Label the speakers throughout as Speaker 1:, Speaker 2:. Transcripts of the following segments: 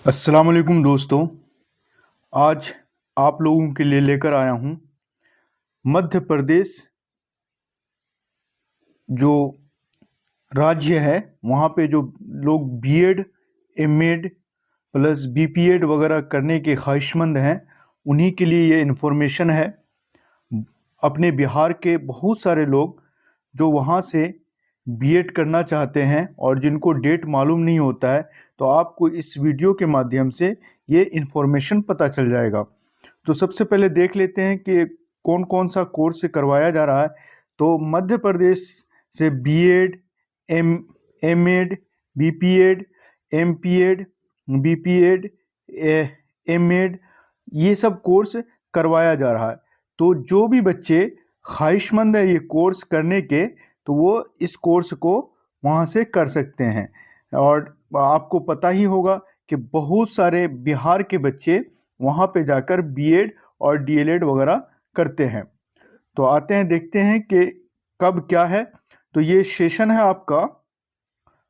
Speaker 1: अस्सलाम वालेकुम दोस्तों। आज आप लोगों के लिए लेकर आया हूँ मध्य प्रदेश जो राज्य है वहाँ पे जो लोग बीएड, एमएड प्लस बीपीएड वगैरह करने के ख्वाहिशमंद हैं, उन्हीं के लिए ये इन्फॉर्मेशन है। अपने बिहार के बहुत सारे लोग जो वहाँ से बीएड करना चाहते हैं और जिनको डेट मालूम नहीं होता है, तो आपको इस वीडियो के माध्यम से ये इन्फॉर्मेशन पता चल जाएगा। तो सबसे पहले देख लेते हैं कि कौन कौन सा कोर्स करवाया जा रहा है। तो मध्य प्रदेश से BEd, MEd, BPEd, MPEd, BPEd, MEd, ये सब कोर्स करवाया जा रहा है। तो जो भी बच्चे ख्वाहिशमंद है ये कोर्स करने के, तो वो इस कोर्स को वहाँ से कर सकते हैं। और आपको पता ही होगा कि बहुत सारे बिहार के बच्चे वहाँ पे जाकर बीएड और डीएलएड वगैरह करते हैं। तो आते हैं, देखते हैं कि कब क्या है। तो ये सेशन है आपका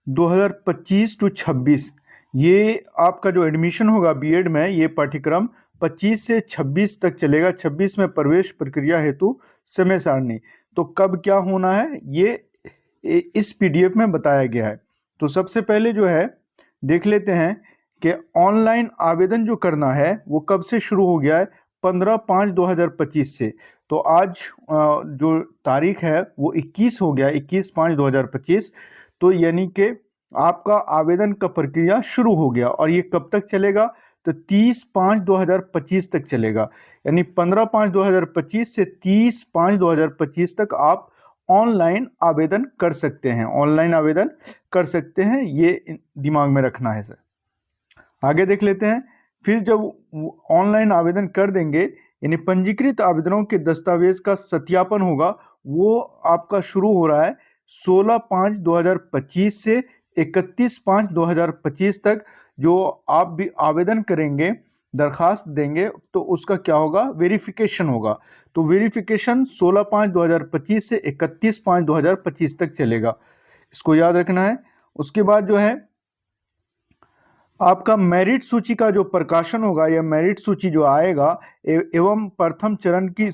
Speaker 1: 2025 टू 26। ये आपका जो एडमिशन होगा बीएड में, ये पाठ्यक्रम 25 से 26 तक चलेगा। 26 में प्रवेश प्रक्रिया हेतु समय सारणी। तो कब क्या होना है ये इस पीडीएफ में बताया गया है। तो सबसे पहले जो है देख लेते हैं कि ऑनलाइन आवेदन जो करना है वो कब से शुरू हो गया है। 15/5/2025 से। तो आज जो तारीख है वो 21 हो गया, 21/5/2025। तो यानी कि आपका आवेदन का प्रक्रिया शुरू हो गया और ये कब तक चलेगा, तो 30/5/2025 तक चलेगा। यानी 15/5/2025 से 30/5/2025 तक आप ऑनलाइन आवेदन कर सकते हैं। ऑनलाइन आवेदन कर सकते हैं, ये दिमाग में रखना है सर। आगे देख लेते हैं। फिर जब ऑनलाइन आवेदन कर देंगे, यानी पंजीकृत आवेदनों के दस्तावेज का सत्यापन होगा, वो आपका शुरू हो रहा है 16/5/2025 से 31/5/2025 तक। जो आप भी आवेदन करेंगे, दरखास्त देंगे, तो उसका क्या होगा, वेरिफिकेशन होगा। तो वेरिफिकेशन 16/5/2025 से 31/5/2025 तक चलेगा, इसको याद रखना है। उसके बाद जो है आपका मेरिट सूची का जो प्रकाशन होगा, या मेरिट सूची जो आएगा एवं प्रथम चरण की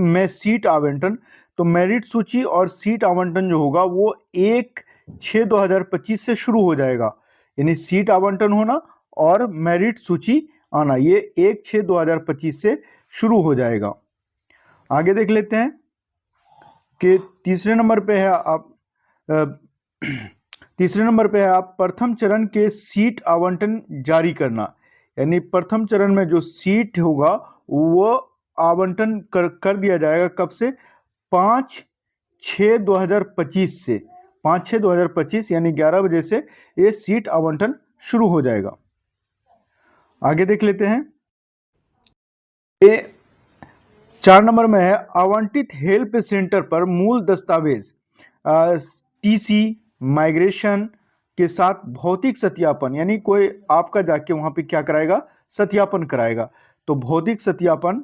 Speaker 1: में सीट आवंटन। तो मेरिट सूची और सीट आवंटन जो होगा वो 1/6/2025 से शुरू हो जाएगा। यानी सीट आवंटन होना और मेरिट सूची आना, ये 1/6/2025 से शुरू हो जाएगा। आगे देख लेते हैं कि तीसरे नंबर पे है आप प्रथम चरण के सीट आवंटन जारी करना। यानी प्रथम चरण में जो सीट होगा वो आवंटन कर दिया जाएगा। कब से, 5/6/2025 से। 5/6/2025 यानी 11 बजे से ये सीट आवंटन शुरू हो जाएगा। आगे देख लेते हैं। ये 4 नंबर में है आवंटित हेल्प सेंटर पर मूल दस्तावेज टीसी माइग्रेशन के साथ भौतिक सत्यापन। यानी कोई आपका जाके वहां पे क्या कराएगा, सत्यापन कराएगा। तो भौतिक सत्यापन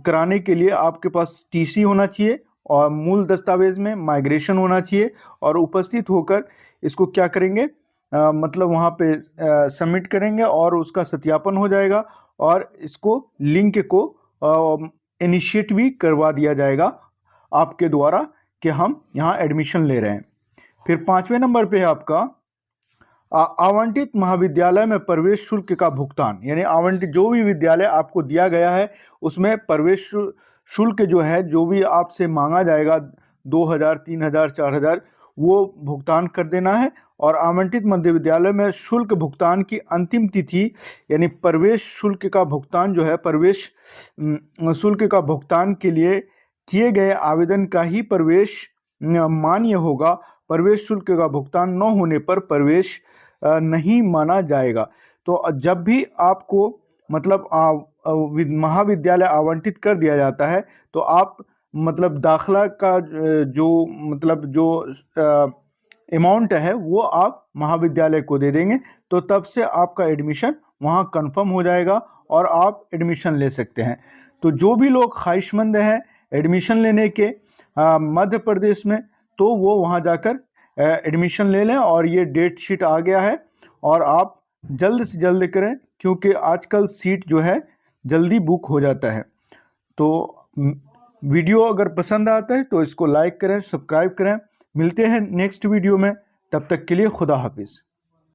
Speaker 1: कराने के लिए आपके पास टीसी होना चाहिए और मूल दस्तावेज में माइग्रेशन होना चाहिए, और उपस्थित होकर इसको क्या करेंगे, मतलब वहां पे सबमिट करेंगे और उसका सत्यापन हो जाएगा, और इसको लिंक को इनिशिएट भी करवा दिया जाएगा आपके द्वारा कि हम यहाँ एडमिशन ले रहे हैं। फिर 5वें नंबर पे है आपका आवंटित महाविद्यालय में प्रवेश शुल्क का भुगतान। यानी आवंटित जो भी विद्यालय आपको दिया गया है उसमें प्रवेश शुल्क जो है, जो भी आपसे मांगा जाएगा 2,000, 3,000, 4,000, वो भुगतान कर देना है। और आवंटित मध्य विद्यालय में शुल्क भुगतान की अंतिम तिथि, यानी प्रवेश शुल्क का भुगतान जो है, प्रवेश शुल्क का भुगतान के लिए किए गए आवेदन का ही प्रवेश मान्य होगा। प्रवेश शुल्क का भुगतान न होने पर प्रवेश नहीं माना जाएगा। तो जब भी आपको मतलब महाविद्यालय आवंटित कर दिया जाता है, तो आप मतलब दाखला का जो अमाउंट है वो आप महाविद्यालय को दे देंगे। तो तब से आपका एडमिशन वहाँ कंफर्म हो जाएगा और आप एडमिशन ले सकते हैं। तो जो भी लोग ख्वाहिशमंद हैं एडमिशन लेने के मध्य प्रदेश में, तो वो वहाँ जाकर एडमिशन ले लें। और ये डेट शीट आ गया है और आप जल्द से जल्द करें, क्योंकि आजकल सीट जो है जल्दी बुक हो जाता है। तो वीडियो अगर पसंद आता है तो इसको लाइक करें, सब्सक्राइब करें। मिलते हैं नेक्स्ट वीडियो में, तब तक के लिए खुदा हाफिज़।